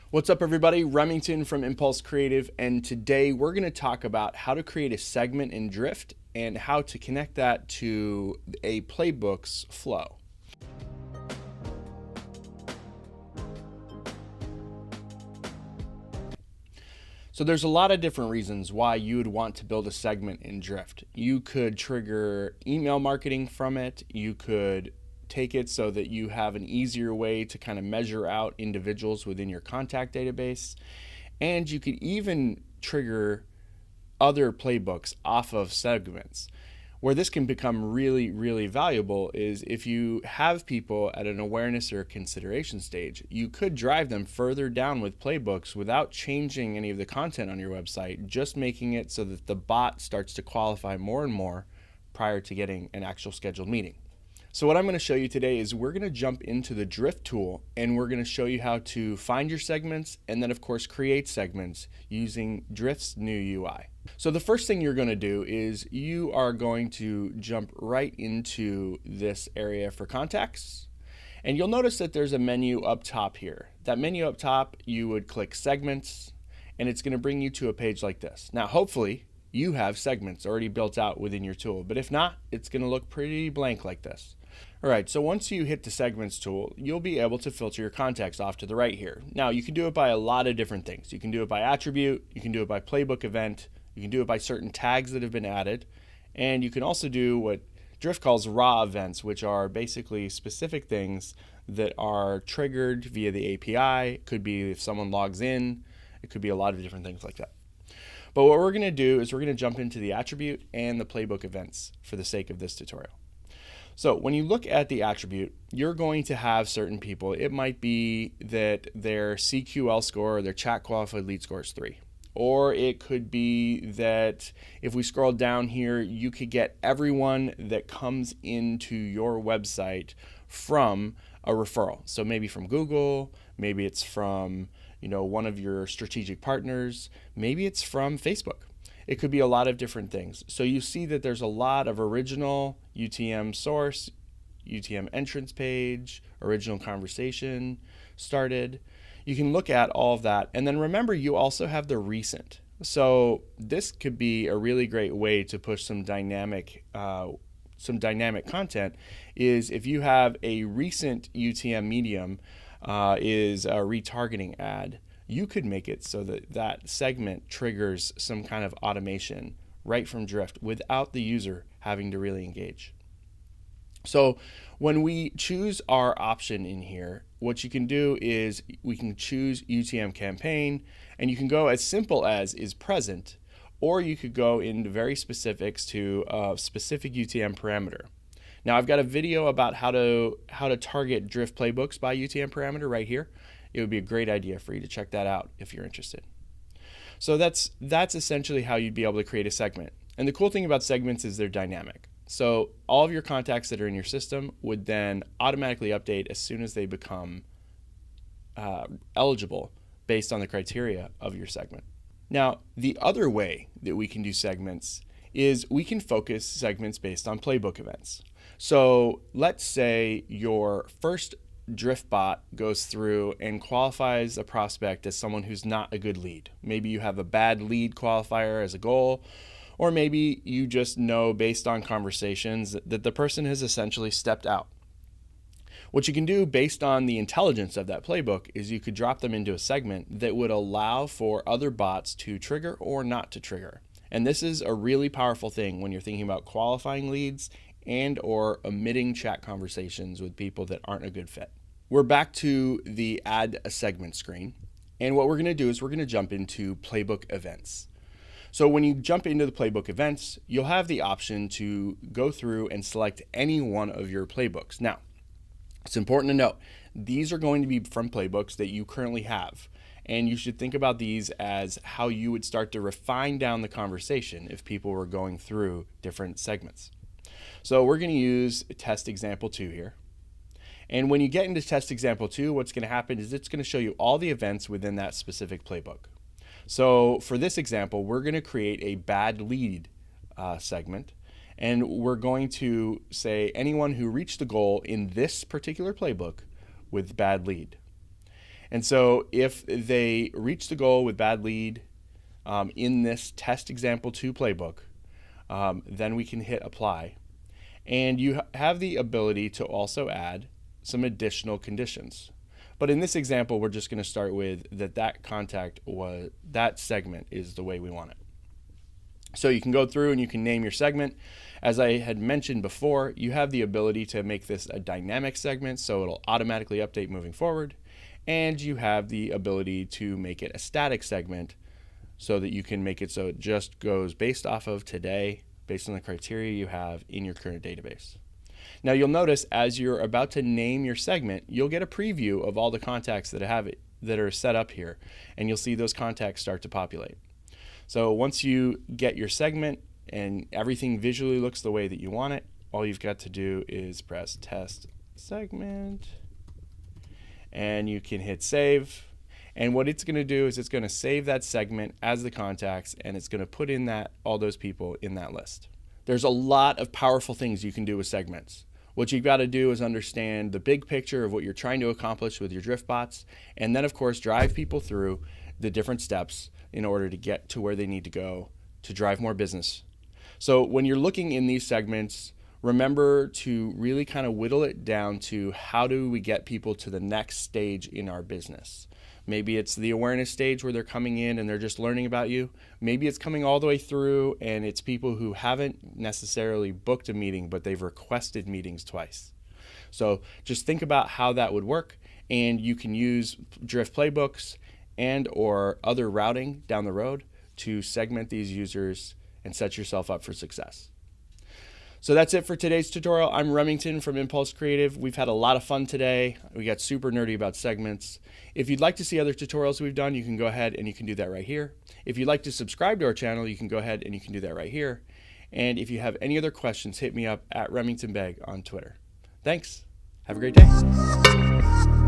What's up, everybody? Remington from Impulse Creative, and today we're going to talk about how to create a segment in Drift and how to connect that to a playbook's flow. So there's a lot of different reasons why you would want to build a segment in Drift. You could trigger email marketing from it. You could take it so that you have an easier way to kind of measure out individuals within your contact database. And you could even trigger other playbooks off of segments. Where this can become really, really valuable is if you have people at an awareness or consideration stage, you could drive them further down with playbooks without changing any of the content on your website, just making it so that the bot starts to qualify more and more prior to getting an actual scheduled meeting. So what I'm going to show you today is we're going to jump into the Drift tool, and we're going to show you how to find your segments and then of course create segments using Drift's new UI. So the first thing you're going to do is you are going to jump right into this area for contacts, and you'll notice that there's a menu up top here. That menu up top, you would click segments, and it's going to bring you to a page like this. Now hopefully you have segments already built out within your tool, but if not, it's going to look pretty blank like this. All right, so once you hit the segments tool, you'll be able to filter your contacts off to the right here. Now you can do it by a lot of different things. You can do it by attribute, you can do it by playbook event, you can do it by certain tags that have been added, and you can also do what Drift calls raw events, which are basically specific things that are triggered via the API. It could be if someone logs in, it could be a lot of different things like that. But what we're going to do is we're going to jump into the attribute and the playbook events for the sake of this tutorial. So when you look at the attribute, you're going to have certain people. It might be that their CQL score or their chat qualified lead score is 3. Or it could be that if we scroll down here, you could get everyone that comes into your website from a referral. So maybe from Google, maybe it's from one of your strategic partners, maybe it's from Facebook. It could be a lot of different things. So you see that there's a lot of original UTM source, UTM entrance page, original conversation started. You can look at all of that. And then remember, you also have the recent. So this could be a really great way to push some dynamic content is if you have a recent UTM medium is a retargeting ad. You could make it so that that segment triggers some kind of automation right from Drift without the user having to really engage. So when we choose our option in here, what you can do is we can choose UTM campaign, and you can go as simple as is present, or you could go into very specifics to a specific UTM parameter. Now I've got a video about how to target Drift playbooks by UTM parameter right here. It would be a great idea for you to check that out if you're interested. So that's essentially how you'd be able to create a segment. And the cool thing about segments is they're dynamic. So all of your contacts that are in your system would then automatically update as soon as they become eligible based on the criteria of your segment. Now, the other way that we can do segments is we can focus segments based on playbook events. So let's say your first Drift bot goes through and qualifies a prospect as someone who's not a good lead. Maybe you have a bad lead qualifier as a goal, or maybe you just know based on conversations that the person has essentially stepped out. What you can do based on the intelligence of that playbook is you could drop them into a segment that would allow for other bots to trigger or not to trigger. And this is a really powerful thing when you're thinking about qualifying leads and or omitting chat conversations with people that aren't a good fit. We're back to the add a segment screen, and what we're going to do is we're going to jump into playbook events. So when you jump into the playbook events, you'll have the option to go through and select any one of your playbooks. Now, it's important to note, these are going to be from playbooks that you currently have, and you should think about these as how you would start to refine down the conversation if people were going through different segments. So we're going to use test example 2 here. And when you get into test example 2, what's going to happen is it's going to show you all the events within that specific playbook. So for this example, we're going to create a bad lead segment, and we're going to say anyone who reached the goal in this particular playbook with bad lead. And so if they reach the goal with bad lead in this test example 2 playbook, then we can hit apply. And you have the ability to also add some additional conditions. But in this example, we're just going to start with that segment is the way we want it. So you can go through and you can name your segment. As I had mentioned before, you have the ability to make this a dynamic segment, so it'll automatically update moving forward. And you have the ability to make it a static segment so that you can make it so it just goes based off of today, based on the criteria you have in your current database. Now you'll notice as you're about to name your segment, you'll get a preview of all the contacts that are set up here, and you'll see those contacts start to populate. So once you get your segment and everything visually looks the way that you want it, all you've got to do is press test segment, and you can hit save. And what it's going to do is it's going to save that segment as the contacts, and it's going to put in all those people in that list. There's a lot of powerful things you can do with segments. What you've got to do is understand the big picture of what you're trying to accomplish with your drift bots, and then of course drive people through the different steps in order to get to where they need to go to drive more business. So when you're looking in these segments, remember to really kind of whittle it down to how do we get people to the next stage in our business. Maybe it's the awareness stage where they're coming in and they're just learning about you. Maybe it's coming all the way through and it's people who haven't necessarily booked a meeting, but they've requested meetings twice. So just think about how that would work, and you can use drift playbooks and or other routing down the road to segment these users and set yourself up for success. So that's it for today's tutorial. I'm Remington from Impulse Creative. We've had a lot of fun today. We got super nerdy about segments. If you'd like to see other tutorials we've done, you can go ahead and you can do that right here. If you'd like to subscribe to our channel, you can go ahead and you can do that right here. And if you have any other questions, hit me up at Remington Beg on Twitter. Thanks. Have a great day.